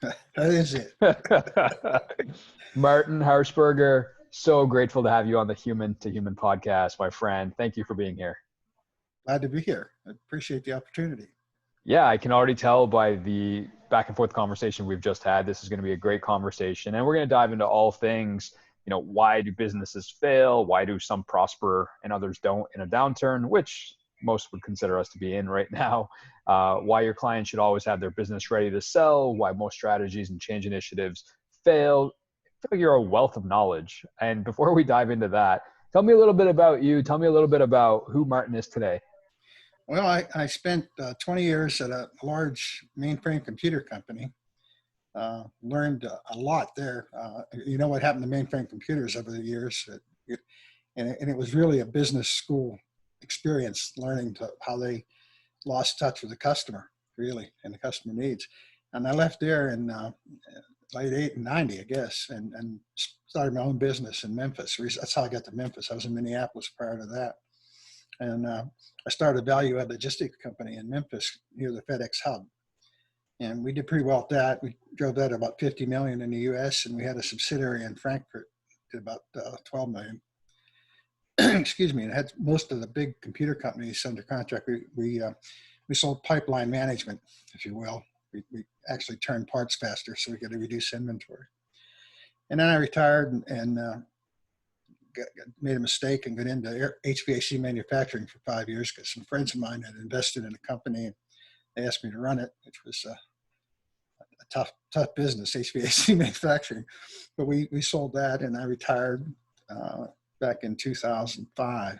That is it. Martin Harshberger, so grateful to have you on the Human to Human podcast, my friend. Thank you for being here. Glad to be here. I appreciate the opportunity. Yeah, I can already tell by the back and forth conversation we've just had. This is going to be a great conversation, and we're going to dive into all things. Why do businesses fail? Why do some prosper and others don't in a downturn, which most would consider us to be in right now? Why your clients should always have their business ready to sell? Why most strategies and change initiatives fail? I feel like you're a wealth of knowledge. And before we dive into that, tell me a little bit about you. Tell me a little bit about who Martin is today. Well, I spent 20 years at a large mainframe computer company. Learned a lot there. You know what happened to mainframe computers over the years? And it was really a business school experience, learning how they lost touch with the customer, really, and the customer needs. And I left there in late 90, I guess, and started my own business in Memphis. That's how I got to Memphis. I was in Minneapolis prior to that. And I started a value-add logistics company in Memphis near the FedEx hub. And we did pretty well at that. We drove that about 50 million in the U.S., and we had a subsidiary in Frankfurt did about 12 million. Excuse me. And had most of the big computer companies under contract. We sold pipeline management, if you will. We actually turned parts faster, so we could reduce inventory. And then I retired and made a mistake and got into HVAC manufacturing for 5 years because some friends of mine had invested in a company and they asked me to run it, which was a tough business, HVAC manufacturing. But we sold that, and I retired back in 2005.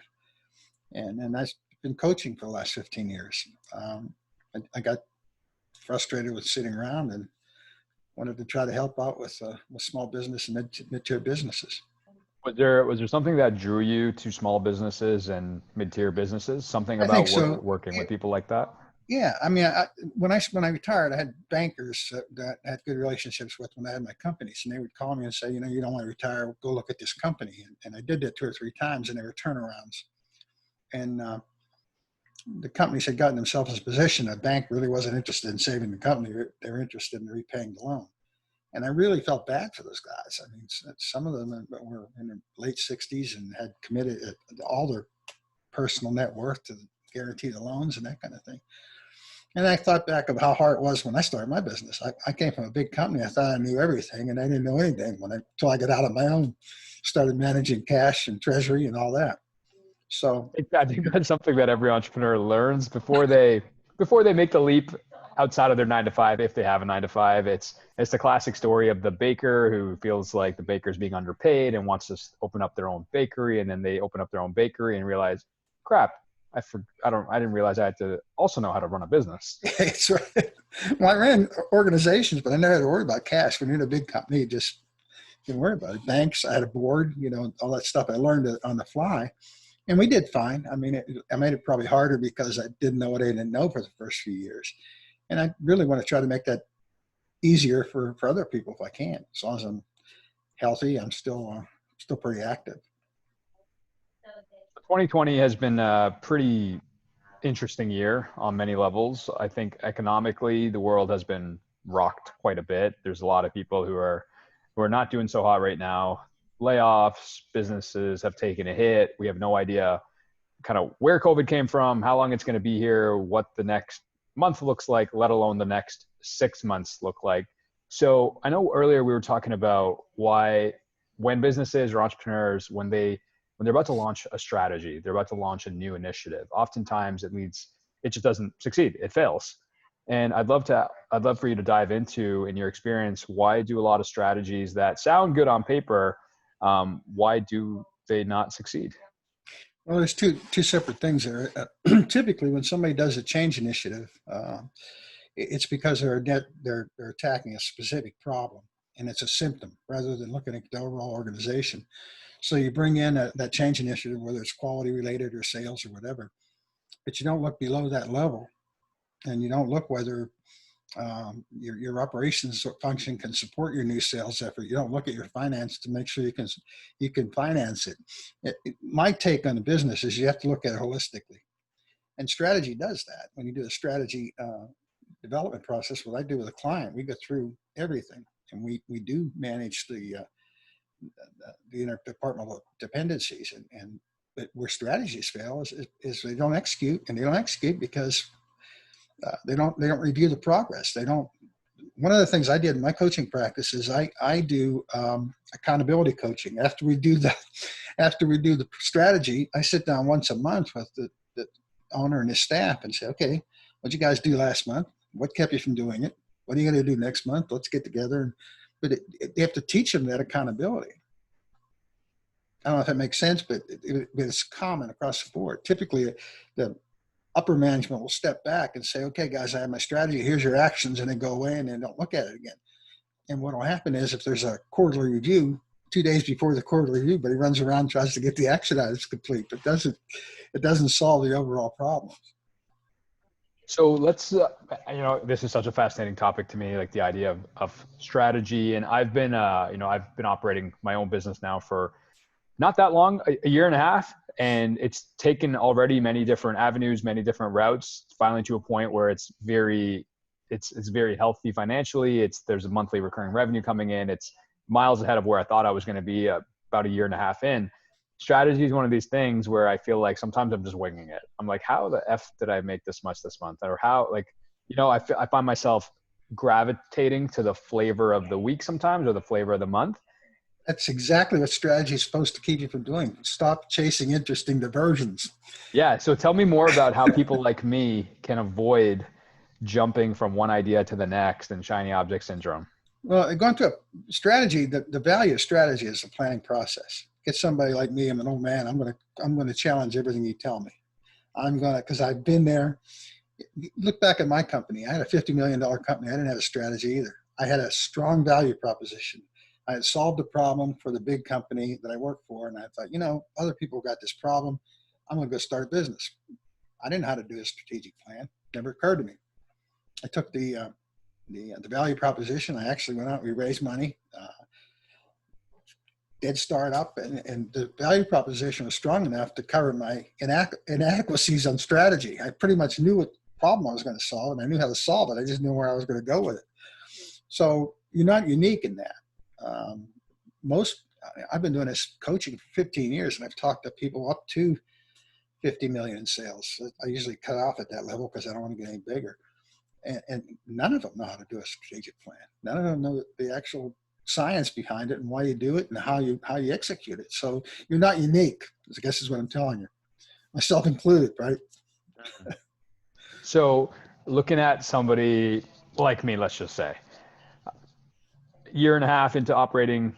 And then I've been coaching for the last 15 years. I got frustrated with sitting around and wanted to try to help out with small business and mid-tier businesses. Was there something that drew you to small businesses and mid-tier businesses? Something about working with people like that? Yeah, I mean, when I retired, I had bankers that I had good relationships with when I had my companies, and they would call me and say, you don't want to retire, go look at this company. And I did that 2 or 3 times, and they were turnarounds. And the companies had gotten themselves in a position. A bank really wasn't interested in saving the company; they were interested in repaying the loan. And I really felt bad for those guys. I mean, some of them were in their late 60s and had committed all their personal net worth to guarantee the loans and that kind of thing. And I thought back of how hard it was when I started my business. I came from a big company. I thought I knew everything, and I didn't know anything until I got out of my own, started managing cash and treasury and all that. So I think that's something that every entrepreneur learns before they make the leap outside of their 9-to-5, if they have a 9-to-5. It's the classic story of the baker who feels like the baker's being underpaid and wants to open up their own bakery, and then they open up their own bakery and realize, crap, I didn't realize I had to also know how to run a business. That's right. Well, I ran organizations, but I never had to worry about cash. When you're in a big company, you just didn't worry about it. Banks, I had a board, all that stuff. I learned it on the fly, and we did fine. I mean, I made it probably harder because I didn't know what I didn't know for the first few years. And I really want to try to make that easier for other people if I can. As long as I'm healthy, I'm still pretty active. 2020 has been a pretty interesting year on many levels. I think economically, the world has been rocked quite a bit. There's a lot of people who are not doing so hot right now. Layoffs, businesses have taken a hit. We have no idea kind of where COVID came from, how long it's going to be here, what the next month looks like, let alone the next 6 months look like. So I know earlier we were talking about why when businesses or entrepreneurs, when they're about to launch a strategy, they're about to launch a new initiative, oftentimes it just doesn't succeed. It fails. And I'd love for you to dive into, in your experience, why do a lot of strategies that sound good on paper, why do they not succeed? Well, there's two separate things there. Typically, when somebody does a change initiative, it's because they're attacking a specific problem, and it's a symptom rather than looking at the overall organization. So you bring in that change initiative, whether it's quality related or sales or whatever, but you don't look below that level, and you don't look whether your operations function can support your new sales effort. You don't look at your finance to make sure you can finance it. My take on the business is you have to look at it holistically, and strategy does that. When you do a strategy development process, what I do with a client, we go through everything. And we do manage the interdepartmental dependencies, but where strategies fail is they don't execute, and they don't execute because they don't review the progress. They don't. One of the things I did in my coaching practice is I do accountability coaching. After we do the strategy, I sit down once a month with the owner and his staff and say, okay, what'd you guys do last month? What kept you from doing it? What are you going to do next month? Let's get together. But they have to teach them that accountability. I don't know if that makes sense, but it's common across the board. Typically, the upper management will step back and say, okay, guys, I have my strategy. Here's your actions, and then go away and then don't look at it again. And what will happen is if there's a quarterly review 2 days before the quarterly review, but he runs around and tries to get the action items complete, but it doesn't solve the overall problem. So let's, this is such a fascinating topic to me, like the idea of strategy. And I've been operating my own business now for not that long, a year and a half. And it's taken already many different avenues, many different routes, finally to a point where it's very healthy financially. There's a monthly recurring revenue coming in. It's miles ahead of where I thought I was going to be about a year and a half in. Strategy is one of these things where I feel like sometimes I'm just winging it. I'm like, how the F did I make this much this month? Or how, I find myself gravitating to the flavor of the week sometimes, or the flavor of the month. That's exactly what strategy is supposed to keep you from doing. Stop chasing interesting diversions. Yeah. So tell me more about how people like me can avoid jumping from one idea to the next and shiny object syndrome. Well, going to a strategy, the value of strategy is the planning process. Get somebody like me, I'm an old man, I'm going to challenge everything you tell me. Because I've been there. Look back at my company. I had a $50 million company. I didn't have a strategy either. I had a strong value proposition. I had solved a problem for the big company that I worked for. And I thought, other people got this problem. I'm going to go start a business. I didn't know how to do a strategic plan. Never occurred to me. I took the value proposition. I actually went out, we raised money, did start up, and the value proposition was strong enough to cover my inadequacies on strategy. I pretty much knew what problem I was going to solve, and I knew how to solve it. I just knew where I was going to go with it. So you're not unique in that. I've been doing this coaching for 15 years, and I've talked to people up to 50 million in sales. I usually cut off at that level because I don't want to get any bigger. And none of them know how to do a strategic plan. None of them know the actual science behind it and why you do it and how you execute it. So you're not unique, I guess is what I'm telling you, myself included, right? So looking at somebody like me, let's just say, year and a half into operating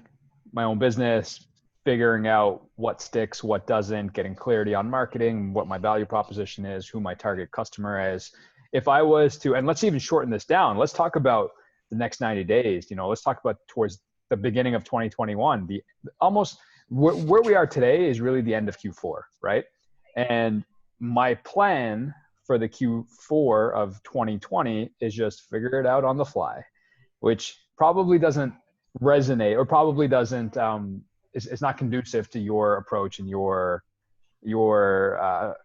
my own business, figuring out what sticks, what doesn't, getting clarity on marketing, what my value proposition is, who my target customer is. If I was to, and let's even shorten this down, let's talk about the next 90 days, let's talk about towards the beginning of 2021, where we are today is really the end of Q4, right? And my plan for the Q4 of 2020 is just figure it out on the fly, which probably doesn't resonate, or probably doesn't, it's not conducive to your approach and your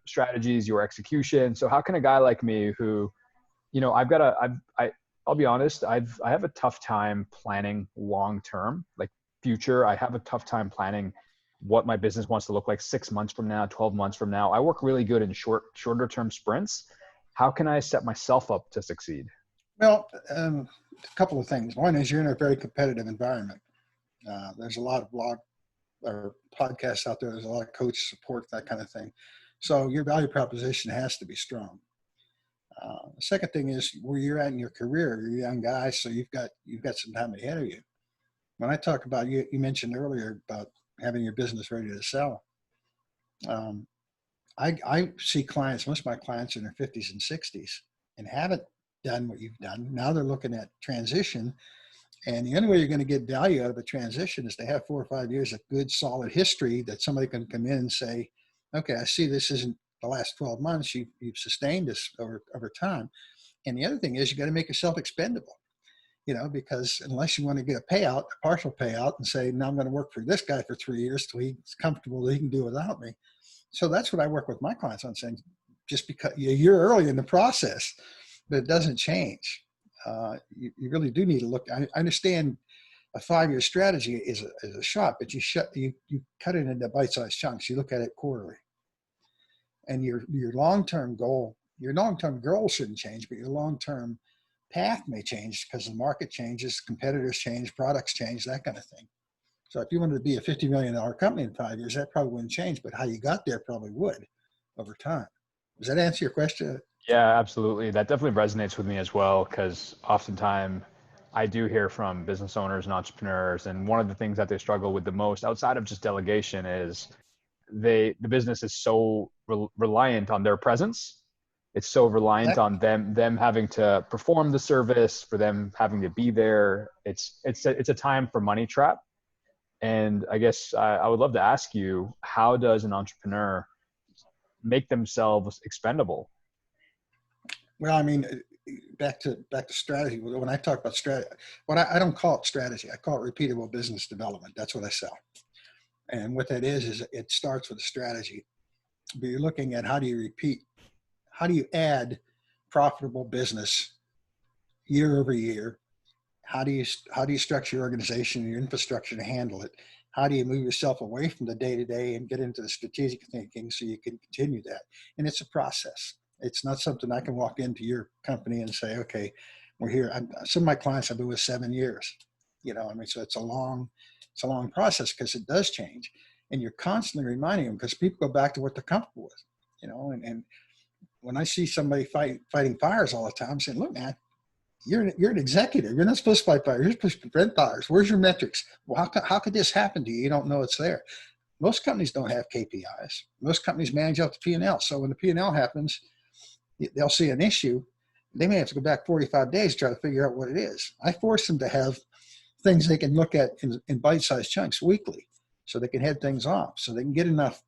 strategies, your execution. So how can a guy like me who, I'll be honest, I have a tough time planning long-term, like future. I have a tough time planning what my business wants to look like 6 months from now, 12 months from now. I work really good in shorter term sprints. How can I set myself up to succeed? Well, a couple of things. One is you're in a very competitive environment. There's a lot of blog or podcasts out there. There's a lot of coach support, that kind of thing. So your value proposition has to be strong. The second thing is where you're at in your career. You're a young guy, so you've got some time ahead of you. When I talk about you mentioned earlier about having your business ready to sell. I see clients, most of my clients in their 50s and 60s, and haven't done what you've done. Now they're looking at transition, and the only way you're going to get value out of a transition is to have 4 or 5 years of good, solid history that somebody can come in and say, okay, I see this isn't the last 12 months. You've sustained this over time. And the other thing is you got to make yourself expendable, because unless you want to get a payout, a partial payout, and say, now I'm going to work for this guy for 3 years till he's comfortable that he can do without me. So that's what I work with my clients on, saying, just because you're early in the process, but it doesn't change. You really do need to look. I understand a 5-year strategy is a shot, but you cut it into bite-sized chunks. You look at it quarterly, and your long-term goal shouldn't change, but your long-term path may change because the market changes, competitors change, products change, that kind of thing. So if you wanted to be a $50 million company in 5 years, that probably wouldn't change, but how you got there probably would over time. Does that answer your question? Yeah, absolutely. That definitely resonates with me as well, because oftentimes I do hear from business owners and entrepreneurs, and one of the things that they struggle with the most outside of just delegation is the business is so reliant on their presence. It's so reliant Exactly. on them having to perform the service, for them having to be there. It's a time for money trap. And I guess I would love to ask you, how does an entrepreneur make themselves expendable? Well, I mean, back to strategy. When I talk about strategy, I don't call it strategy. I call it repeatable business development. That's what I sell. And what that is it starts with a strategy. But you're looking at how do you add profitable business year over year? How do you structure your organization and your infrastructure to handle it? How do you move yourself away from the day to day and get into the strategic thinking so you can continue that? And it's a process. It's not something I can walk into your company and say, okay, we're here. Some of my clients I've been with 7 years. I mean, so it's a long process because it does change, and you're constantly reminding them because people go back to what they're comfortable with. And when I see somebody fighting fires all the time, I'm saying, look, man, you're an executive. You're not supposed to fight fires. You're supposed to prevent fires. Where's your metrics? Well, how could this happen to you? You don't know it's there. Most companies don't have KPIs. Most companies manage out the P&L. So when the P&L happens, they'll see an issue. They may have to go back 45 days to try to figure out what it is. I force them to have things they can look at in bite-sized chunks weekly so they can head things off, so they can get enough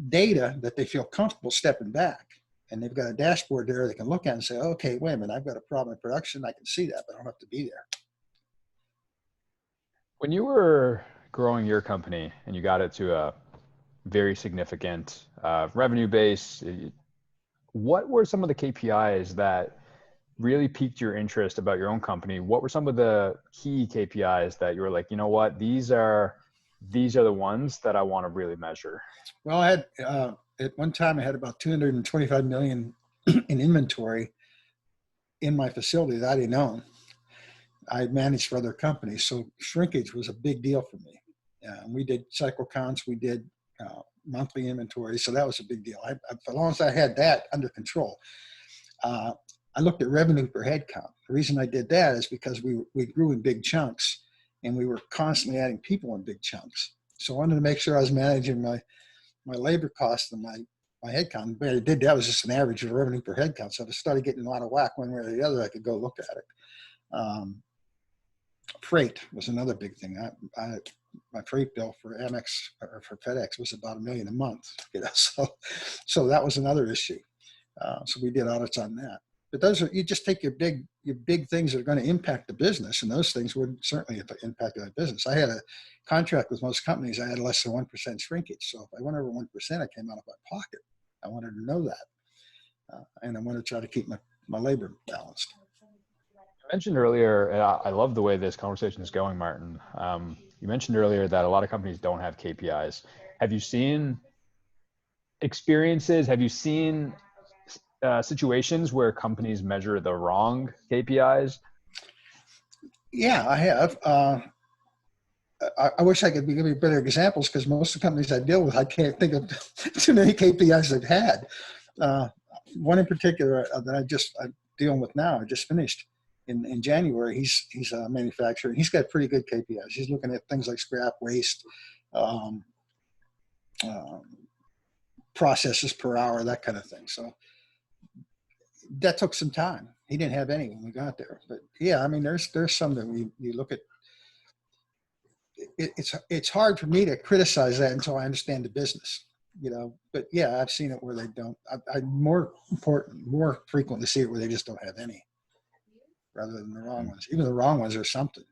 data that they feel comfortable stepping back. And they've got a dashboard there they can look at and say, okay, wait a minute, I've got a problem in production. I can see that, but I don't have to be there. When you were growing your company and you got it to a very significant revenue base, what were some of the KPIs that really piqued your interest about your own company? What were some of the key KPIs that you were like, you know what, these are the ones that I want to really measure? Well, I had at one time I had about 225 million in inventory in my facility that I didn't own. I managed for other companies, so shrinkage was a big deal for me. We did cycle counts, we did monthly inventory, so that was a big deal. As long as I had that under control, I looked at revenue per head count. The reason I did that is because we grew in big chunks, and we were constantly adding people in big chunks. So I wanted to make sure I was managing my labor costs and my head count. But I did that was just an average of revenue per head count. So if I started getting out of whack one way or the other, I could go look at it. Freight was another big thing. My freight bill for Amex or for FedEx was about $1 million a month. So that was another issue. So we did audits on that. But those are, you just take your big things that are going to impact the business, and those things would certainly impact the business. I had a contract with most companies. I had less than 1% shrinkage. So if I went over 1%, I came out of my pocket. I wanted to know that, and I wanted to try to keep my labor balanced. You mentioned earlier, and I love the way this conversation is going, Martin. You mentioned earlier that a lot of companies don't have KPIs. Have you seen experiences? Have you seen situations where companies measure the wrong KPIs? Yeah, I have. I wish I could give you better examples because most of the companies I deal with, I can't think of too many KPIs they've had. One in particular that I'm dealing with now, I just finished in January. He's a manufacturer. He's got pretty good KPIs. He's looking at things like scrap, waste, processes per hour, that kind of thing. So that took some time. He didn't have any when we got there. But yeah, I mean, there's some that you look at. It's hard for me to criticize that until I understand the business, But yeah, I've seen it where they don't. I more frequently see it where they just don't have any, rather than the wrong ones. Even the wrong ones are something.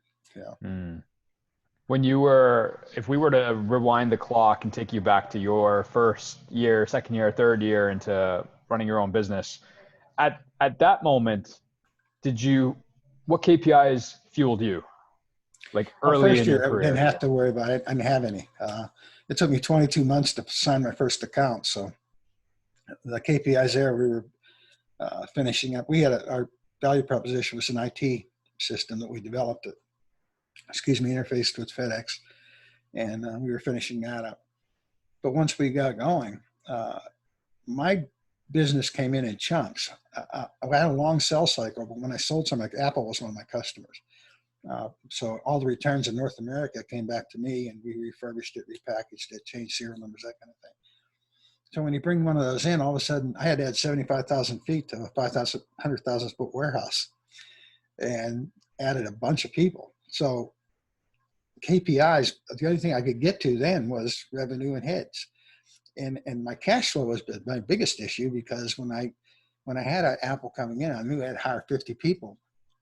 When if we were to rewind the clock and take you back to your first year, second year, third year into running your own business, at that moment, what KPIs fueled you like Well, early first in your year, I didn't career? have to worry about it. I didn't have any. It took me 22 months to sign my first account. So the KPIs there, we were finishing up. We had our value proposition was an IT system that we developed. It, interfaced with FedEx, and we were finishing that up. But once we got going, my business came in chunks. I had a long sales cycle, but when I sold something, like Apple was one of my customers. So all the returns in North America came back to me, and we refurbished it, repackaged it, changed serial numbers, that kind of thing. So when you bring one of those in, all of a sudden I had to add 75,000 feet to a 100,000 foot warehouse, and added a bunch of people. So KPIs, the only thing I could get to then was revenue and heads. And my cash flow was my biggest issue, because when I had an Apple coming in, I knew I had to hire 50 people.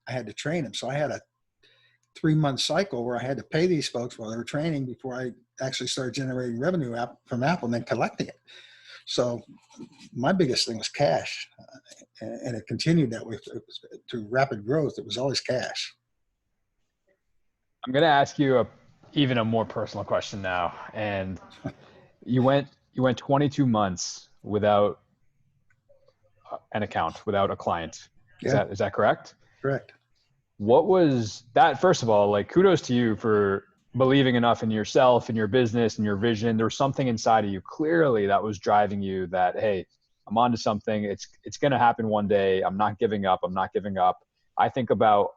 I had to train them. So I had a 3-month cycle where I had to pay these folks while they were training before I actually started generating revenue from Apple and then collecting it. So my biggest thing was cash, and it continued that way through rapid growth. It was always cash. I'm going to ask you even a more personal question now. And you went 22 months without an account, without a client. Yeah, Is that correct? correct. What was that? First of all, like, kudos to you for believing enough in yourself and your business and your vision. There was something inside of you clearly that was driving you, that, hey, I'm onto something. It's going to happen one day. I'm not giving up. I'm not giving up. I think about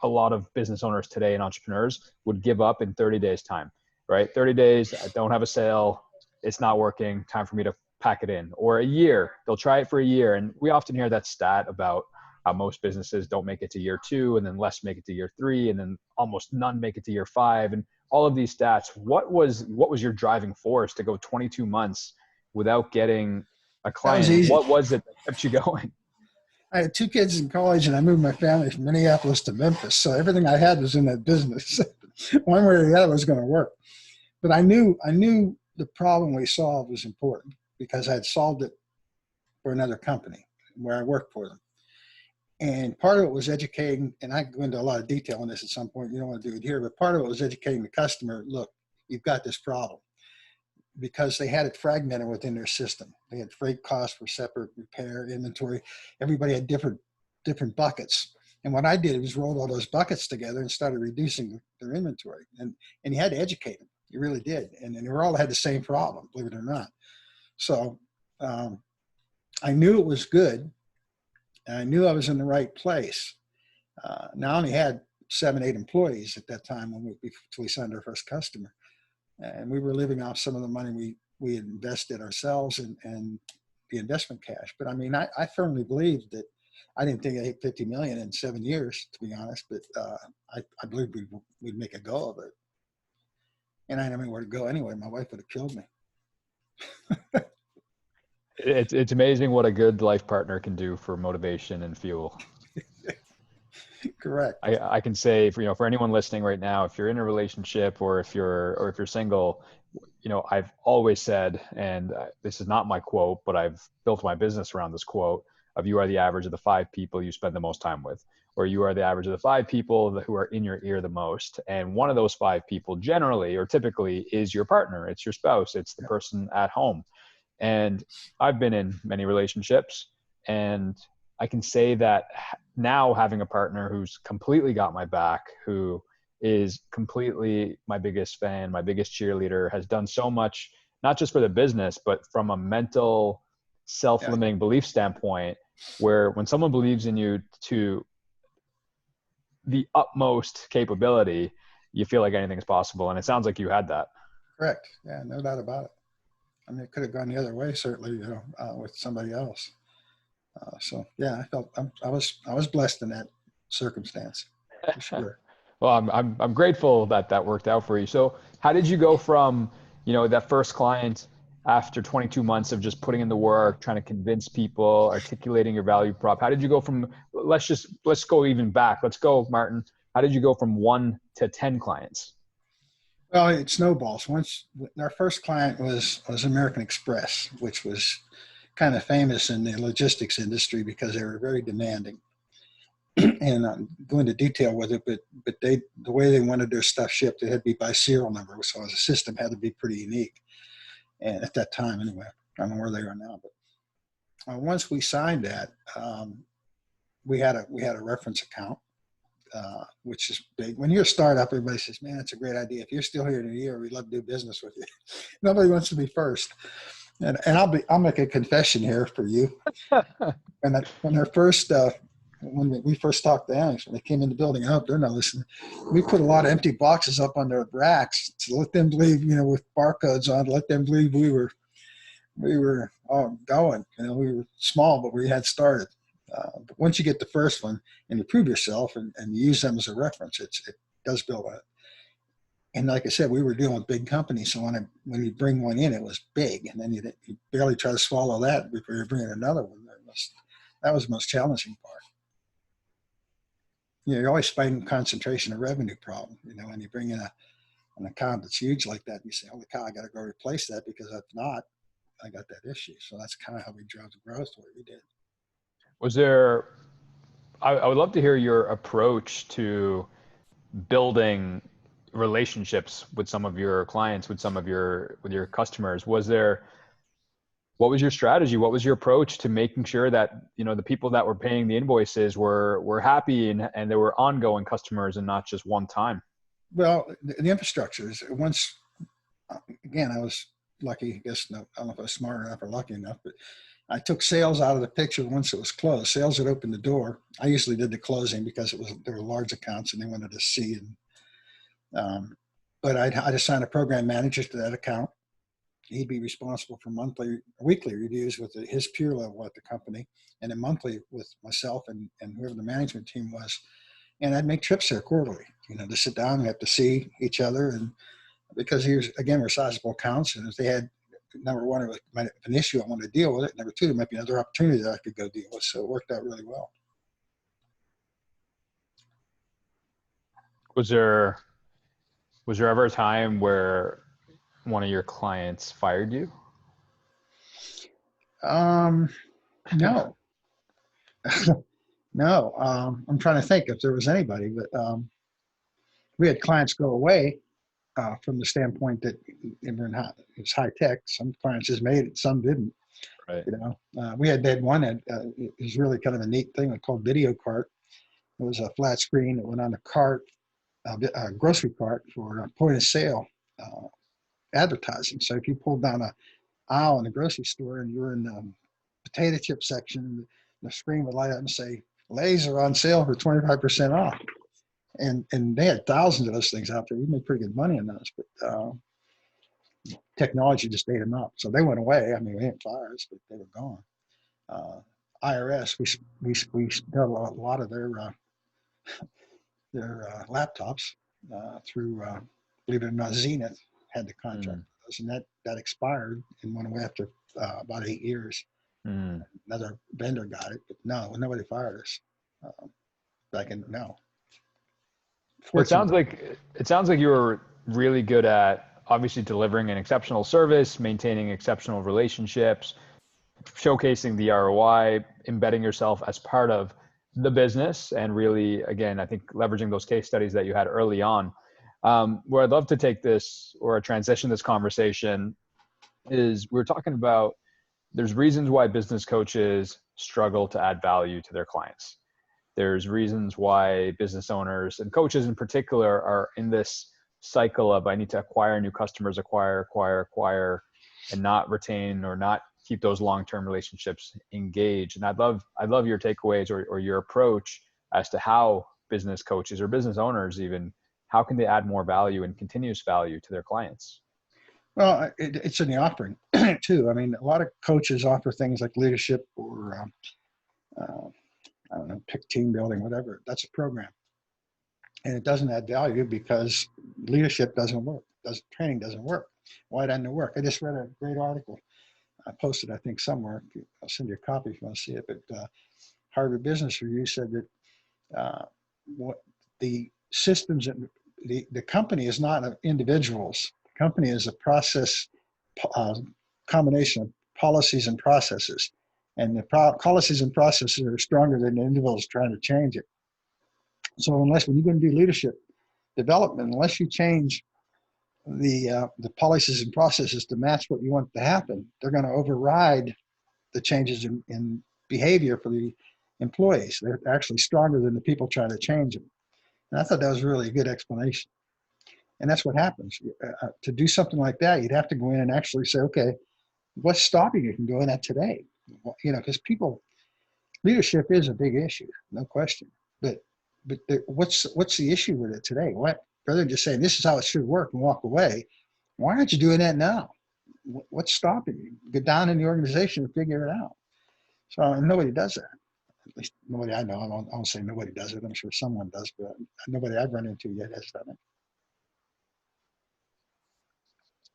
a lot of business owners today and entrepreneurs would give up in 30 days time, right? 30 days, I don't have a sale. It's not working. Time for me to pack it in. Or a year, they'll try it for a year. And we often hear that stat about how most businesses don't make it to year 2, and then less make it to year 3, and then almost none make it to year 5. And all of these stats, what was your driving force to go 22 months without getting a That was client? easy. What was it that kept you going? I had 2 kids in college, and I moved my family from Minneapolis to Memphis. So everything I had was in that business. One way or the other was going to work. But I knew the problem we solved was important, because I had solved it for another company where I worked for them. And part of it was educating, and I can go into a lot of detail on this at some point. You don't want to do it here, but part of it was educating the customer. Look, you've got this problem, because they had it fragmented within their system. They had freight costs for separate, repair, inventory. Everybody had different buckets. And what I did was rolled all those buckets together and started reducing their inventory. And you had to educate them. You really did. And they all had the same problem, believe it or not. So I knew it was good. And I knew I was in the right place. Now I only had 7, 8 employees at that time when we signed our first customer. And we were living off some of the money we had invested ourselves and the investment cash. But I mean, I firmly believed that. I didn't think I'd hit 50 million in 7 years, to be honest, but I believed we'd make a go of it. And I didn't know where to go anyway. My wife would have killed me. It's amazing what a good life partner can do for motivation and fuel. Correct. I can say, for anyone listening right now, if you're in a relationship or if you're single, I've always said, and this is not my quote, but I've built my business around this quote of, you are the average of the 5 people you spend the most time with, or you are the average of the 5 people who are in your ear the most. And one of those 5 people generally or typically is your partner. It's your spouse. It's the person at home. And I've been in many relationships, and I can say that now, having a partner who's completely got my back, who is completely my biggest fan, my biggest cheerleader, has done so much, not just for the business, but from a mental self-limiting belief standpoint, where when someone believes in you to the utmost capability, you feel like anything is possible. And it sounds like you had that. Correct. Yeah, no doubt about it. I mean, it could have gone the other way, certainly, with somebody else. So yeah, I was blessed in that circumstance, for sure. Well, I'm grateful that worked out for you. So how did you go from, that first client after 22 months of just putting in the work, trying to convince people, articulating your value prop? How did you go from, let's go even back. Let's go, Martin. How did you go from 1 to 10 clients? Well, it snowballs. Once our first client was American Express, which was kind of famous in the logistics industry because they were very demanding. and go into detail with it, but the way they wanted their stuff shipped, it had to be by serial number. So the system had to be pretty unique. And at that time, anyway, I don't know where they are now, but once we signed that, we had a reference account, which is big. When you're a startup, everybody says, "Man, it's a great idea. If you're still here in a year, we'd love to do business with you." Nobody wants to be first. And I'll make a confession here for you. When we first talked to Alex, when they came in the building, I hope they're not listening. We put a lot of empty boxes up on their racks to let them believe, with barcodes on, to let them believe we were going. We were small, but we had started. But once you get the first one and you prove yourself and use them as a reference, it does build on it. And like I said, we were dealing with big companies. So when you bring one in, it was big. And then you barely try to swallow that before you bring in another one. That was the most challenging part. You're always fighting concentration of revenue problem. When you bring in an account that's huge like that, you say, "Holy cow, I got to go replace that, because if not, I got that issue." So that's kind of how we drove the growth what we did. Was there, I would love to hear your approach to building relationships with some of your clients, with your customers. What was your strategy? What was your approach to making sure that, the people that were paying the invoices were happy and they were ongoing customers and not just one time? Well, the infrastructure is again, I was lucky, I guess. No, I don't know if I was smart enough or lucky enough, but I took sales out of the picture once it was closed. Sales would open the door. I usually did the closing because there were large accounts and they wanted to see. But I'd assign a program manager to that account. He'd be responsible for weekly reviews with his peer level at the company, and then monthly with myself and whoever the management team was. And I'd make trips there quarterly, to sit down. We have to see each other, and because we're sizable accounts, and if they had, number one, it was an issue I wanted to deal with it. Number two, there might be another opportunity that I could go deal with. So it worked out really well. Was there ever a time where one of your clients fired you? No. No. I'm trying to think if there was anybody, but we had clients go away from the standpoint that it's high tech. Some clients just made it, some didn't. Right. We had one that it was really kind of a neat thing called Video Cart. It was a flat screen that went on the cart, a grocery cart for point of sale advertising. So if you pulled down an aisle in the grocery store and you were in the potato chip section, the screen would light up and say, "Lay's are on sale for 25% off." And they had thousands of those things out there. We made pretty good money on those, but technology just ate them up. So they went away. I mean, we didn't fire us, but they were gone. IRS, we got a lot of their laptops through, believe it or not, Zenith had the contract with us, and that expired and went away after about 8 years. Another vendor got it, but no, nobody fired us. It sounds like you were really good at obviously delivering an exceptional service, maintaining exceptional relationships, showcasing the ROI, embedding yourself as part of the business, and really, again, I think leveraging those case studies that you had early on. Where I'd love to take this or transition this conversation is we're talking about there's reasons why business coaches struggle to add value to their clients. There's reasons why business owners and coaches in particular are in this cycle of I need to acquire new customers, acquire, and not retain or not keep those long-term relationships engaged. And I'd love your takeaways or your approach as to how business coaches or business owners even, how can they add more value and continuous value to their clients? Well, it's in the offering too. I mean, a lot of coaches offer things like leadership or I don't know, pick team building, whatever. That's a program. And it doesn't add value because leadership doesn't work. Training doesn't work. Why doesn't it work? I just read a great article. I posted, I think, somewhere. I'll send you a copy if you want to see it. But Harvard Business Review said that what the systems, the company is not individuals. The company is a process, combination of policies and processes. And the policies and processes are stronger than the individuals trying to change it. So unless, when you're going to do leadership development, unless you change the policies and processes to match what you want to happen, they're going to override the changes in behavior for the employees. They're actually stronger than the people trying to change them. And I thought that was really a good explanation. And that's what happens. To do something like that, you'd have to go in and actually say, okay, what's stopping you from doing that today? You know, because leadership is a big issue, no question. But what's the issue with it today? What, rather than just saying this is how it should work and walk away, why aren't you doing that now? What's stopping you? Get down in the organization and figure it out. So, and nobody does that. At least nobody I know. I won't say nobody does it. I'm sure someone does, but nobody I've run into yet has done it.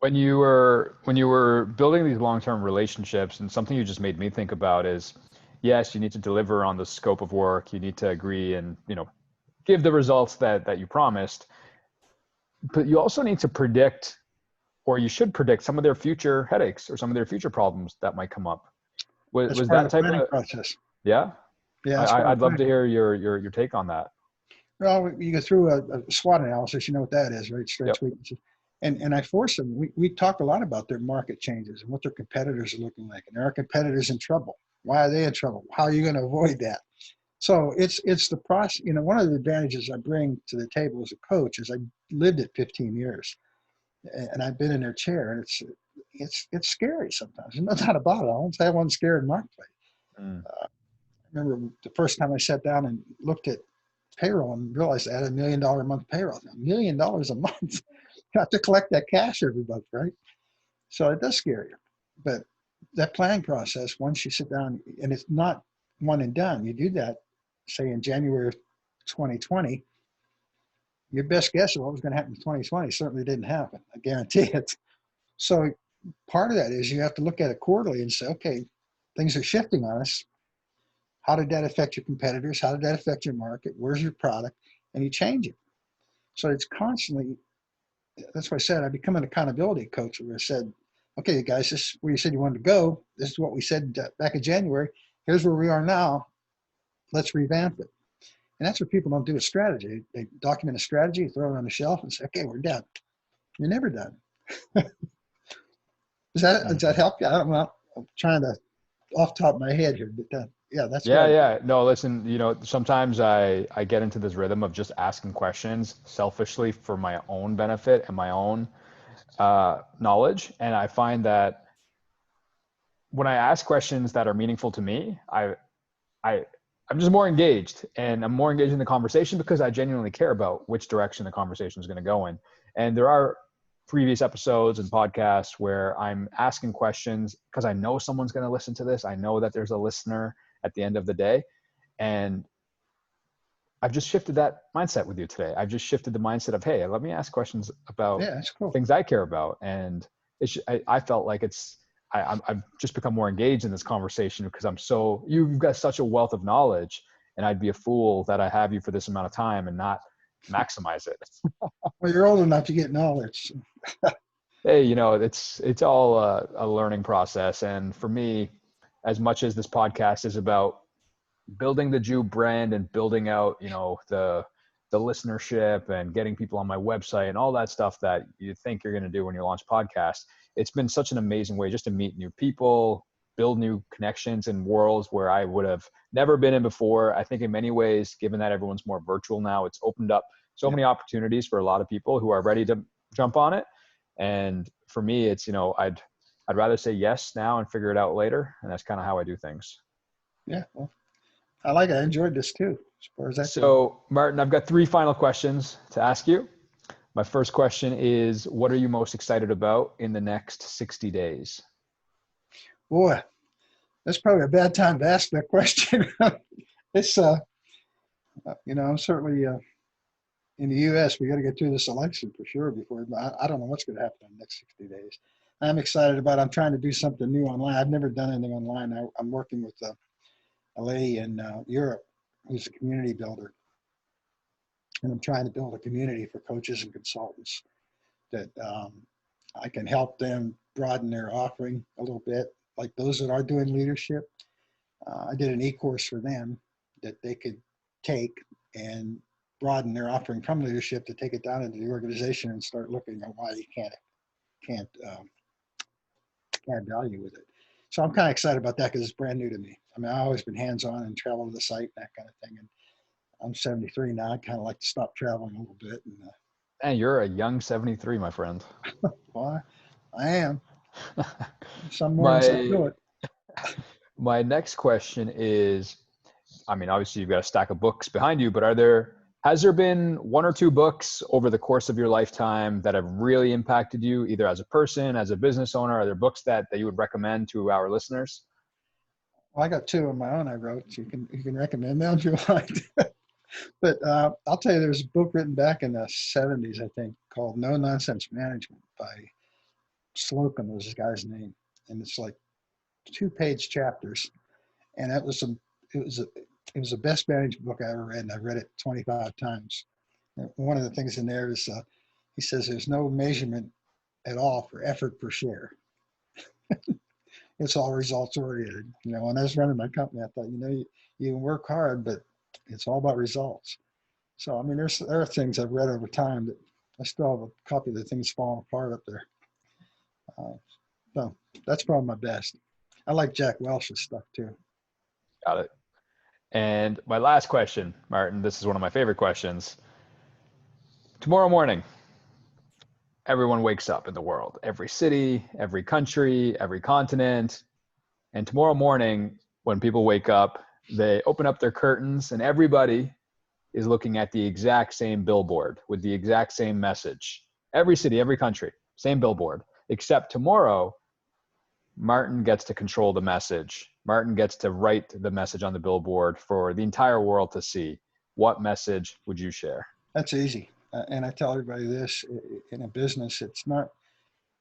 When you were building these long-term relationships, and something you just made me think about is, yes, you need to deliver on the scope of work. You need to agree and, give the results that you promised, but you also need to predict, or you should predict, some of their future headaches or some of their future problems that might come up. That's Was part that of the type planning of, process. yeah? Yeah, that's part of I'd the love to planning. hear your take on that. Well, you go through a SWOT analysis, you know what that is, right? Yep. Strengths, weaknesses. And I force them, we talk a lot about their market changes and what their competitors are looking like. And are our competitors in trouble? Why are they in trouble? How are you going to avoid that? So it's the process. One of the advantages I bring to the table as a coach is I lived it 15 years and I've been in their chair, and it's scary sometimes. There's no doubt about it. I won't say I wasn't scared in my play. Mm. I remember the first time I sat down and looked at payroll and realized I had $1 million a month payroll. $1 million a month. You have to collect that cash every month, right? So it does scare you. But that planning process, once you sit down, and it's not one and done, you do that, say in January of 2020, your best guess of what was going to happen in 2020 certainly didn't happen. I guarantee it. So part of that is you have to look at it quarterly and say, okay, things are shifting on us. How did that affect your competitors? How did that affect your market? Where's your product? And you change it. So it's constantly, that's why I said I become an accountability coach, where I said, okay, guys, this is where you said you wanted to go. This is what we said back in January. Here's where we are now. Let's revamp it. And that's what people don't do with strategy. They document a strategy, throw it on the shelf, and say, okay, we're done. You're never done. Does that help you? I don't know. I'm trying to off the top of my head here, but yeah, that's what Yeah, I do. yeah. No, listen, sometimes I get into this rhythm of just asking questions selfishly for my own benefit and my own knowledge. And I find that when I ask questions that are meaningful to me, I I'm just more engaged, and I'm more engaged in the conversation because I genuinely care about which direction the conversation is going to go in. And there are previous episodes and podcasts where I'm asking questions because I know someone's going to listen to this. I know that there's a listener at the end of the day. And I've just shifted that mindset with you today. I've just shifted the mindset of, hey, let me ask questions about Yeah, that's cool. things I care about. And I felt like I've just become more engaged in this conversation because you've got such a wealth of knowledge, and I'd be a fool that I have you for this amount of time and not maximize it. Well, you're old enough to get knowledge. Hey, it's all a learning process. And for me, as much as this podcast is about building the Jew brand and building out, the listenership and getting people on my website and all that stuff that you think you're going to do when you launch a podcast, it's been such an amazing way just to meet new people, build new connections in worlds where I would have never been in before. I think in many ways, given that everyone's more virtual now, it's opened up so Yeah, many opportunities for a lot of people who are ready to jump on it. And for me, it's, I'd rather say yes now and figure it out later. And that's kind of how I do things. yeah. Well, I like it. I enjoyed this too, as far as that goes. So, Martin, I've got 3 final questions to ask you. My first question is, what are you most excited about in the next 60 days? Boy, that's probably a bad time to ask that question. It's, I'm certainly in the U.S. We got to get through this election for sure before. I don't know what's going to happen in the next 60 days. I'm excited about. I'm trying to do something new online. I've never done anything online. I'm working with a lady in Europe who's a community builder, and I'm trying to build a community for coaches and consultants that I can help them broaden their offering a little bit, like those that are doing leadership. I did an e-course for them that they could take and broaden their offering from leadership to take it down into the organization and start looking at why you can't add value with it. So I'm kind of excited about that because it's brand new to me. I mean, I've always been hands-on and travel to the site, that kind of thing. And I'm 73 now. I kind of like to stop traveling a little bit. And And you're a young 73, my friend. well, I am. Some mornings I My do it. my next question is, I mean, obviously you've got a stack of books behind you, but has there been one or two books over the course of your lifetime that have really impacted you, either as a person, as a business owner? Are there books that you would recommend to our listeners? Well, I got two of my own I wrote. You can recommend them if you like. But I'll tell you, there's a book written back in the 70s, I think, called No Nonsense Management by Slocum was this guy's name. And it's like 2-page chapters. And it was the best management book I ever read. And I read it 25 times. And one of the things in there is he says there's no measurement at all for effort per share. It's all results oriented. You know, when I was running my company, I thought, you can work hard, but it's all about results. So, I mean, there are things I've read over time that I still have a copy of the things falling apart up there. So that's probably my best. I like Jack Welch's stuff too. Got it. And my last question, Martin, this is one of my favorite questions. Tomorrow morning, everyone wakes up in the world, every city, every country, every continent. And tomorrow morning, when people wake up, they open up their curtains and everybody is looking at the exact same billboard with the exact same message. Every city, every country, same billboard, except tomorrow, Martin gets to control the message. Martin gets to write the message on the billboard for the entire world to see. What message would you share? That's easy. And I tell everybody this, in a business, it's not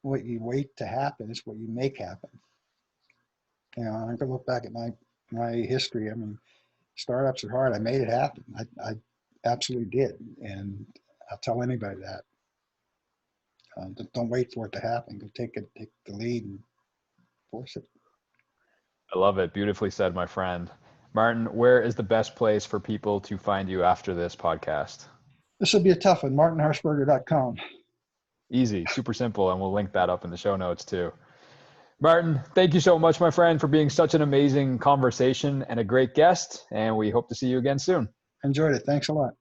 what you wait to happen, it's what you make happen. You know, I can look back at my history. I mean, startups are hard. I made it happen. I absolutely did. And I'll tell anybody that. Don't wait for it to happen. Go take the lead and force it. I love it. Beautifully said, my friend. Martin, where is the best place for people to find you after this podcast? This will be a tough one. MartinHarshberger.com. Easy, super simple, and we'll link that up in the show notes too. Martin, thank you so much, my friend, for being such an amazing conversation and a great guest, and we hope to see you again soon. Enjoyed it. Thanks a lot.